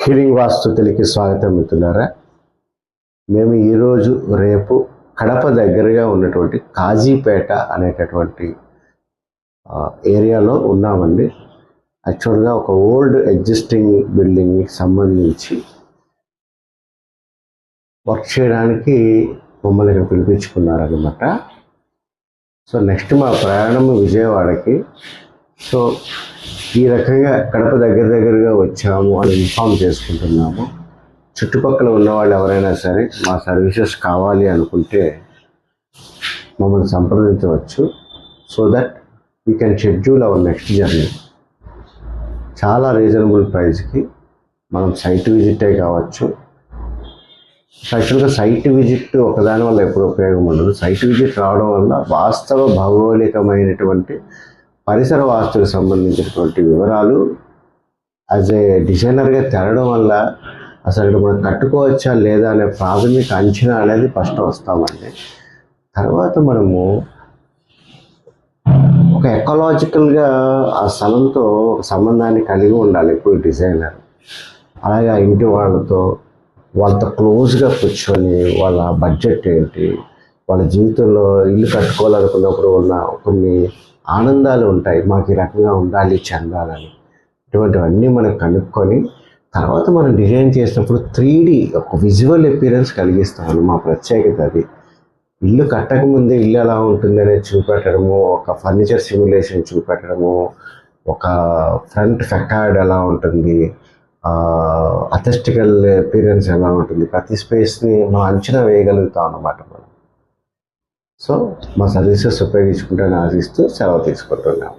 Healing వాస్తుతులకి స్వాగతం మిత్రులారా. మేము ఈరోజు రేపు కడప దగ్గరగా ఉన్నటువంటి కాజీపేట అనేటటువంటి ఏరియాలో ఉన్నామండి. యాక్చువల్గా ఒక ఓల్డ్ ఎగ్జిస్టింగ్ బిల్డింగ్కి సంబంధించి వర్క్ చేయడానికి మమ్మల్ని ఇక్కడ పిలిపించుకున్నారనమాట. సో నెక్స్ట్ మా ప్రయాణం విజయవాడకి. సో ఈ రకంగా కడప దగ్గరగా వచ్చాము అని ఇన్ఫామ్ చేసుకుంటున్నాము. చుట్టుపక్కల ఉన్న వాళ్ళు ఎవరైనా సరే మా సర్వీసెస్ కావాలి అనుకుంటే మమ్మల్ని సంప్రదించవచ్చు. So that we can schedule our next journey. చాలా రీజనబుల్ ప్రైస్కి మనం సైట్ విజిటే కావచ్చు. యాక్చువల్గా సైట్ విజిట్ ఒకదాని వల్ల ఎప్పుడు ఉపయోగం ఉండదు. సైట్ విజిట్ రావడం వల్ల వాస్తవ భౌగోళికమైనటువంటి పరిసర వాస్తులకు సంబంధించినటువంటి వివరాలు యాజ్ ఏ డిజైనర్గా తెరడం వల్ల అసలు ఇక్కడ మనం కట్టుకోవచ్చా లేదా అనే ప్రాథమిక అంచనా అనేది ఫస్ట్ వస్తామండి. తర్వాత మనము ఒక ఎకలాజికల్గా ఆ స్థలంతో ఒక సంబంధాన్ని కలిగి ఉండాలి ఎప్పుడు డిజైనర్. అలాగే ఆ ఇంటి వాళ్ళతో క్లోజ్గా కూర్చొని వాళ్ళ బడ్జెట్ ఏంటి, వాళ్ళ జీవితంలో ఇల్లు కట్టుకోవాలనుకున్నప్పుడు ఉన్న కొన్ని ఆనందాలు ఉంటాయి, మాకు ఈ రకంగా ఉండాలి చెందాలని. ఇటువంటివన్నీ మనం కనుక్కొని తర్వాత మనం డిజైన్ చేసినప్పుడు 3D ఒక విజువల్ అపీరెన్స్ కలిగిస్తామని మా ప్రత్యేకత అది. ఇల్లు కట్టకముందే ఇల్లు ఎలా ఉంటుంది అనేది చూపెట్టడము, ఒక ఫర్నిచర్ సిమ్యులేషన్ చూపెట్టడము, ఒక ఫ్రంట్ ఫెకార్డ్ ఎలా ఉంటుంది, అథెస్టికల్ అపీరెన్స్ ఎలా ఉంటుంది, ప్రతి స్పేస్ని మనం అంచనా వేయగలుగుతాం అన్నమాట మనం. సో మా సర్వీసెస్ ఉపయోగించుకుంటానని ఆశిస్తూ సెలవు తీసుకుంటున్నాం.